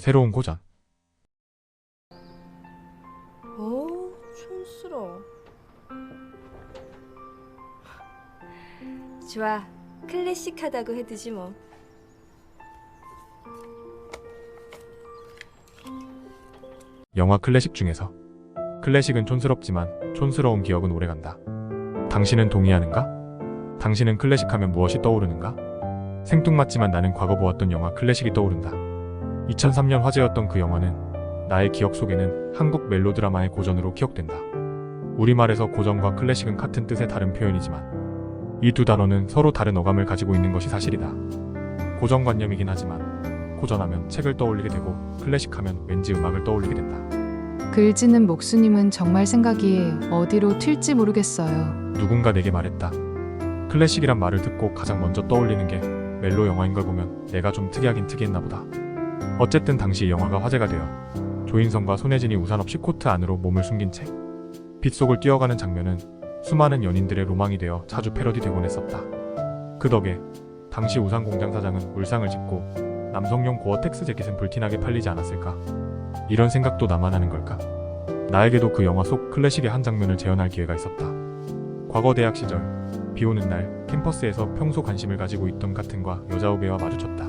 새로운 고전. 오, 촌스러워. 좋아, 클래식하다고 해두지 뭐. 영화 클래식 중에서 클래식은 촌스럽지만 촌스러운 기억은 오래간다. 당신은 동의하는가? 당신은 클래식하면 무엇이 떠오르는가? 생뚱맞지만 나는 과거 보았던 영화 클래식이 떠오른다. 2003년 화제였던 그 영화는 나의 기억 속에는 한국 멜로드라마의 고전으로 기억된다. 우리말에서 고전과 클래식은 같은 뜻의 다른 표현이지만 이 두 단어는 서로 다른 어감을 가지고 있는 것이 사실이다. 고정관념이긴 하지만 고전하면 책을 떠올리게 되고 클래식하면 왠지 음악을 떠올리게 된다. 글짓는 목수님은 정말 생각이 어디로 튈지 모르겠어요. 누군가 내게 말했다. 클래식이란 말을 듣고 가장 먼저 떠올리는 게 멜로 영화인 걸 보면 내가 좀 특이하긴 특이했나 보다. 어쨌든 당시 영화가 화제가 되어 조인성과 손예진이 우산 없이 코트 안으로 몸을 숨긴 채 빗속을 뛰어가는 장면은 수많은 연인들의 로망이 되어 자주 패러디되곤 했었다. 그 덕에 당시 우산 공장 사장은 울상을 짓고 남성용 고어텍스 재킷은 불티나게 팔리지 않았을까? 이런 생각도 나만 하는 걸까? 나에게도 그 영화 속 클래식의 한 장면을 재현할 기회가 있었다. 과거 대학 시절 비오는 날 캠퍼스에서 평소 관심을 가지고 있던 같은과 여자 후배와 마주쳤다.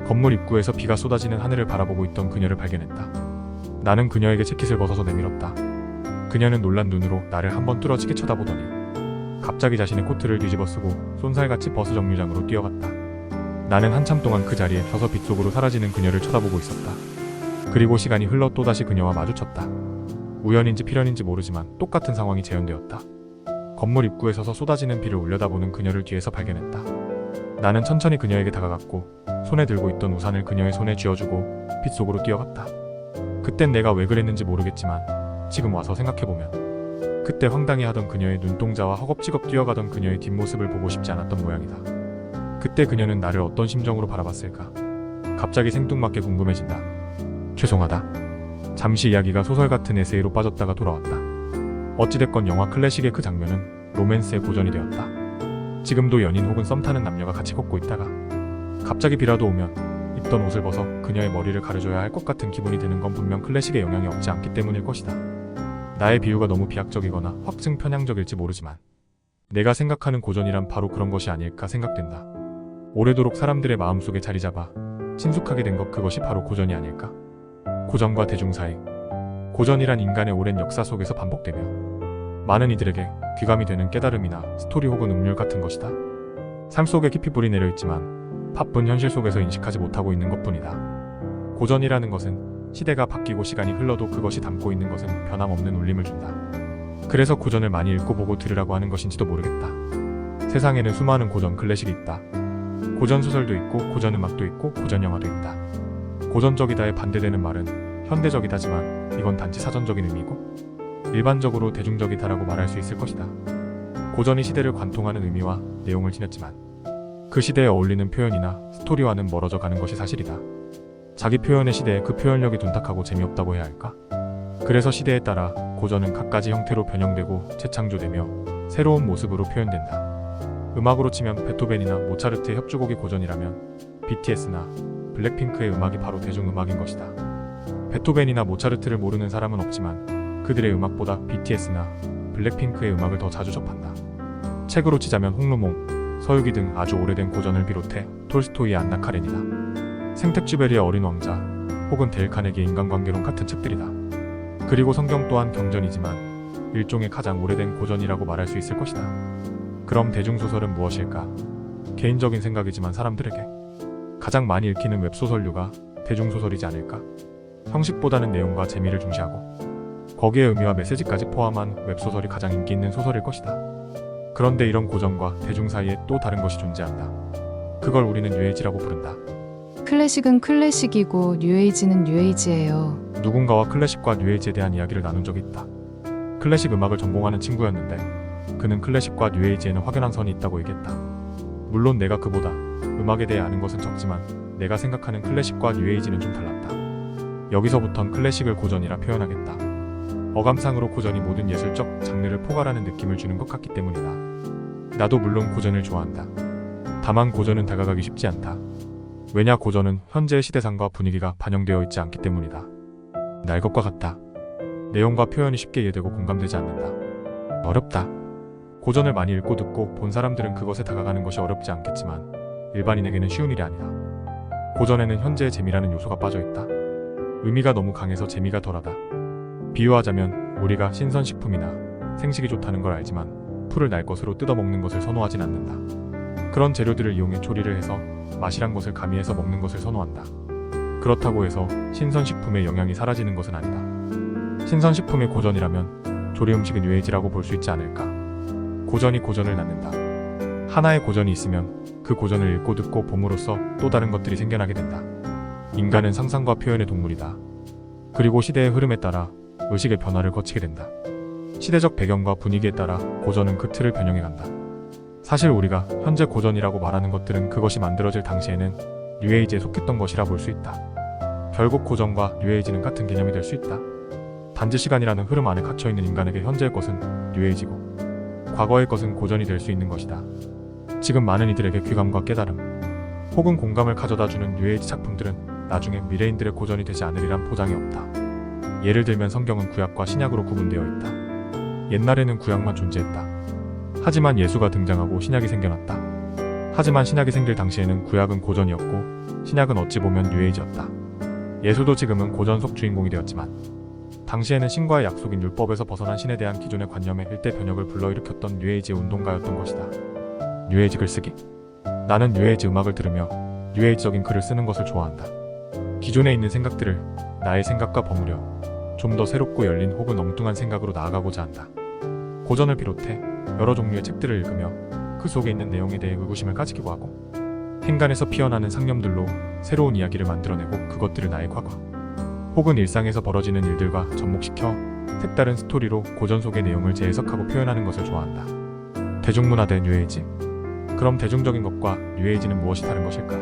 건물 입구에서 비가 쏟아지는 하늘을 바라보고 있던 그녀를 발견했다. 나는 그녀에게 재킷을 벗어서 내밀었다. 그녀는 놀란 눈으로 나를 한번 뚫어지게 쳐다보더니 갑자기 자신의 코트를 뒤집어 쓰고 쏜살같이 버스 정류장으로 뛰어갔다. 나는 한참 동안 그 자리에 서서 빗속으로 사라지는 그녀를 쳐다보고 있었다. 그리고 시간이 흘러 또다시 그녀와 마주쳤다. 우연인지 필연인지 모르지만 똑같은 상황이 재현되었다. 건물 입구에 서서 쏟아지는 비를 올려다보는 그녀를 뒤에서 발견했다. 나는 천천히 그녀에게 다가갔고 손에 들고 있던 우산을 그녀의 손에 쥐어주고 빗속으로 뛰어갔다. 그땐 내가 왜 그랬는지 모르겠지만 지금 와서 생각해보면 그때 황당해하던 그녀의 눈동자와 허겁지겁 뛰어가던 그녀의 뒷모습을 보고 싶지 않았던 모양이다. 그때 그녀는 나를 어떤 심정으로 바라봤을까? 갑자기 생뚱맞게 궁금해진다. 죄송하다. 잠시 이야기가 소설 같은 에세이로 빠졌다가 돌아왔다. 어찌됐건 영화 클래식의 그 장면은 로맨스의 고전이 되었다. 지금도 연인 혹은 썸 타는 남녀가 같이 걷고 있다가 갑자기 비라도 오면 입던 옷을 벗어 그녀의 머리를 가려줘야 할 것 같은 기분이 드는 건 분명 클래식의 영향이 없지 않기 때문일 것이다. 나의 비유가 너무 비약적이거나 확증 편향적일지 모르지만 내가 생각하는 고전이란 바로 그런 것이 아닐까 생각된다. 오래도록 사람들의 마음속에 자리잡아 친숙하게 된 것, 그것이 바로 고전이 아닐까? 고전과 대중 사이, 고전이란 인간의 오랜 역사 속에서 반복되며 많은 이들에게 귀감이 되는 깨달음이나 스토리 혹은 음률 같은 것이다. 삶 속에 깊이 뿌리 내려 있지만 바쁜 현실 속에서 인식하지 못하고 있는 것뿐이다. 고전이라는 것은 시대가 바뀌고 시간이 흘러도 그것이 담고 있는 것은 변함없는 울림을 준다. 그래서 고전을 많이 읽고 보고 들으라고 하는 것인지도 모르겠다. 세상에는 수많은 고전 클래식이 있다. 고전 소설도 있고 고전 음악도 있고 고전 영화도 있다. 고전적이다에 반대되는 말은 현대적이다지만 이건 단지 사전적인 의미고 일반적으로 대중적이다라고 말할 수 있을 것이다. 고전이 시대를 관통하는 의미와 내용을 지녔지만 그 시대에 어울리는 표현이나 스토리와는 멀어져 가는 것이 사실이다. 자기 표현의 시대에 그 표현력이 둔탁하고 재미없다고 해야 할까? 그래서 시대에 따라 고전은 갖가지 형태로 변형되고 재창조되며 새로운 모습으로 표현된다. 음악으로 치면 베토벤이나 모차르트의 협주곡이 고전이라면 BTS나 블랙핑크의 음악이 바로 대중음악인 것이다. 베토벤이나 모차르트를 모르는 사람은 없지만 그들의 음악보다 BTS나 블랙핑크의 음악을 더 자주 접한다. 책으로 치자면 홍루몽, 서유기 등 아주 오래된 고전을 비롯해 톨스토이의 안나 카레니나 생텍쥐베리의 어린 왕자 혹은 데일 카네기의 인간관계론 같은 책들이다. 그리고 성경 또한 경전이지만 일종의 가장 오래된 고전이라고 말할 수 있을 것이다. 그럼 대중소설은 무엇일까? 개인적인 생각이지만 사람들에게 가장 많이 읽히는 웹소설류가 대중소설이지 않을까? 형식보다는 내용과 재미를 중시하고 거기에 의미와 메시지까지 포함한 웹소설이 가장 인기 있는 소설일 것이다. 그런데 이런 고전과 대중 사이에 또 다른 것이 존재한다. 그걸 우리는 뉴에이지라고 부른다. 클래식은 클래식이고 뉴에이지는 뉴에이지예요. 누군가와 클래식과 뉴에이지에 대한 이야기를 나눈 적이 있다. 클래식 음악을 전공하는 친구였는데 그는 클래식과 뉴에이지에는 확연한 선이 있다고 얘기했다. 물론 내가 그보다 음악에 대해 아는 것은 적지만 내가 생각하는 클래식과 뉴에이지는 좀 달랐다. 여기서부턴 클래식을 고전이라 표현하겠다. 어감상으로 고전이 모든 예술적 장르를 포괄하는 느낌을 주는 것 같기 때문이다. 나도 물론 고전을 좋아한다. 다만 고전은 다가가기 쉽지 않다. 왜냐 고전은 현재의 시대상과 분위기가 반영되어 있지 않기 때문이다. 날 것과 같다. 내용과 표현이 쉽게 이해되고 공감되지 않는다. 어렵다. 고전을 많이 읽고 듣고 본 사람들은 그것에 다가가는 것이 어렵지 않겠지만 일반인에게는 쉬운 일이 아니다. 고전에는 현재의 재미라는 요소가 빠져있다. 의미가 너무 강해서 재미가 덜하다. 비유하자면 우리가 신선식품이나 생식이 좋다는 걸 알지만 풀을 날 것으로 뜯어먹는 것을 선호하진 않는다. 그런 재료들을 이용해 조리를 해서 맛이란 것을 가미해서 먹는 것을 선호한다. 그렇다고 해서 신선식품의 영향이 사라지는 것은 아니다. 신선식품이 고전이라면 조리 음식은 뉴에이지라고 볼 수 있지 않을까. 고전이 고전을 낳는다. 하나의 고전이 있으면 그 고전을 읽고 듣고 봄으로써 또 다른 것들이 생겨나게 된다. 인간은 상상과 표현의 동물이다. 그리고 시대의 흐름에 따라 의식의 변화를 거치게 된다. 시대적 배경과 분위기에 따라 고전은 그 틀을 변형해간다. 사실 우리가 현재 고전이라고 말하는 것들은 그것이 만들어질 당시에는 뉴에이지에 속했던 것이라 볼 수 있다. 결국 고전과 뉴에이지는 같은 개념이 될 수 있다. 단지 시간이라는 흐름 안에 갇혀있는 인간에게 현재의 것은 뉴에이지고 과거의 것은 고전이 될 수 있는 것이다. 지금 많은 이들에게 귀감과 깨달음 혹은 공감을 가져다주는 뉴에이지 작품들은 나중에 미래인들의 고전이 되지 않으리란 보장이 없다. 예를 들면 성경은 구약과 신약으로 구분되어 있다. 옛날에는 구약만 존재했다. 하지만 예수가 등장하고 신약이 생겨났다. 하지만 신약이 생길 당시에는 구약은 고전이었고 신약은 어찌 보면 뉴에이지였다. 예수도 지금은 고전 속 주인공이 되었지만 당시에는 신과의 약속인 율법에서 벗어난 신에 대한 기존의 관념의 일대 변혁을 불러일으켰던 뉴에이지의 운동가였던 것이다. 뉴에이지 글쓰기. 나는 뉴에이지 음악을 들으며 뉴에이지적인 글을 쓰는 것을 좋아한다. 기존에 있는 생각들을 나의 생각과 버무려 좀 더 새롭고 열린 혹은 엉뚱한 생각으로 나아가고자 한다. 고전을 비롯해 여러 종류의 책들을 읽으며 그 속에 있는 내용에 대해 의구심을 가지기도 하고 행간에서 피어나는 상념들로 새로운 이야기를 만들어내고 그것들을 나의 과거 혹은 일상에서 벌어지는 일들과 접목시켜 색다른 스토리로 고전 속의 내용을 재해석하고 표현하는 것을 좋아한다. 대중문화 대 뉴에이지. 그럼 대중적인 것과 뉴에이지는 무엇이 다른 것일까?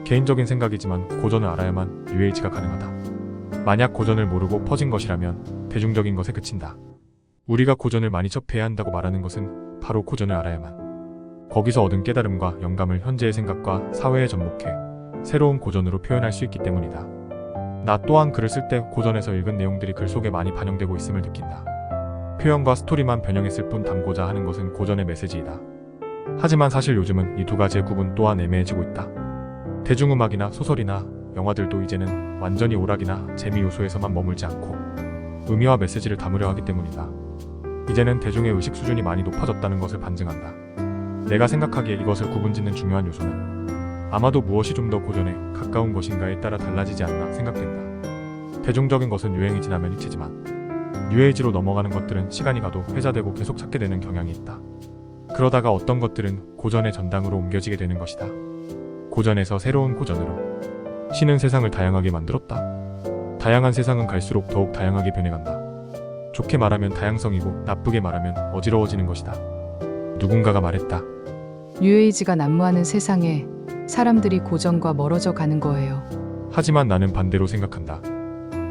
개인적인 생각이지만 고전을 알아야만 뉴에이지가 가능하다. 만약 고전을 모르고 퍼진 것이라면 대중적인 것에 그친다. 우리가 고전을 많이 접해야 한다고 말하는 것은 바로 고전을 알아야만 거기서 얻은 깨달음과 영감을 현재의 생각과 사회에 접목해 새로운 고전으로 표현할 수 있기 때문이다. 나 또한 글을 쓸 때 고전에서 읽은 내용들이 글 속에 많이 반영되고 있음을 느낀다. 표현과 스토리만 변형했을 뿐 담고자 하는 것은 고전의 메시지이다. 하지만 사실 요즘은 이 두 가지의 구분 또한 애매해지고 있다. 대중음악이나 소설이나 영화들도 이제는 완전히 오락이나 재미 요소에서만 머물지 않고 의미와 메시지를 담으려 하기 때문이다. 이제는 대중의 의식 수준이 많이 높아졌다는 것을 반증한다. 내가 생각하기에 이것을 구분짓는 중요한 요소는 아마도 무엇이 좀 더 고전에 가까운 것인가에 따라 달라지지 않나 생각된다. 대중적인 것은 유행이 지나면 잊히지만 뉴에이지로 넘어가는 것들은 시간이 가도 회자되고 계속 찾게 되는 경향이 있다. 그러다가 어떤 것들은 고전의 전당으로 옮겨지게 되는 것이다. 고전에서 새로운 고전으로 신은 세상을 다양하게 만들었다. 다양한 세상은 갈수록 더욱 다양하게 변해간다. 좋게 말하면 다양성이고 나쁘게 말하면 어지러워지는 것이다. 누군가가 말했다. 뉴에이지가 난무하는 세상에 사람들이 고전과 멀어져 가는 거예요. 하지만 나는 반대로 생각한다.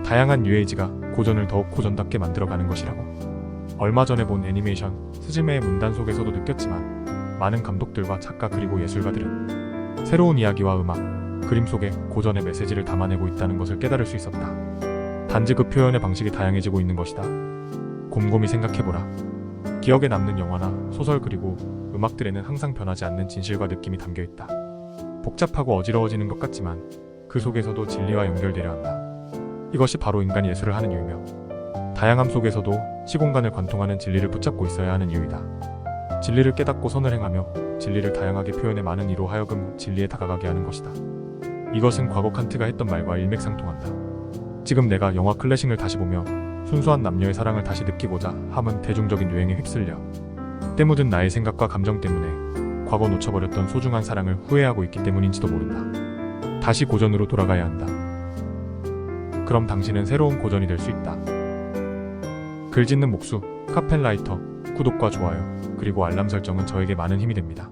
다양한 뉴에이지가 고전을 더욱 고전답게 만들어가는 것이라고. 얼마 전에 본 애니메이션 스즈메의 문단 속에서도 느꼈지만 많은 감독들과 작가 그리고 예술가들은 새로운 이야기와 음악, 그림 속에 고전의 메시지를 담아내고 있다는 것을 깨달을 수 있었다. 단지 그 표현의 방식이 다양해지고 있는 것이다. 곰곰이 생각해보라. 기억에 남는 영화나 소설 그리고 음악들에는 항상 변하지 않는 진실과 느낌이 담겨있다. 복잡하고 어지러워지는 것 같지만 그 속에서도 진리와 연결되려 한다. 이것이 바로 인간이 예술을 하는 이유며 다양함 속에서도 시공간을 관통하는 진리를 붙잡고 있어야 하는 이유이다. 진리를 깨닫고 선을 행하며 진리를 다양하게 표현해 많은 이로 하여금 진리에 다가가게 하는 것이다. 이것은 과거 칸트가 했던 말과 일맥상통한다. 지금 내가 영화 클래식을 다시 보며 순수한 남녀의 사랑을 다시 느끼고자 함은 대중적인 유행에 휩쓸려 때 묻은 나의 생각과 감정 때문에 과거 놓쳐버렸던 소중한 사랑을 후회하고 있기 때문인지도 모른다. 다시 고전으로 돌아가야 한다. 그럼 당신은 새로운 고전이 될 수 있다. 글 짓는 목수, 카펜라이터, 구독과 좋아요, 그리고 알람 설정은 저에게 많은 힘이 됩니다.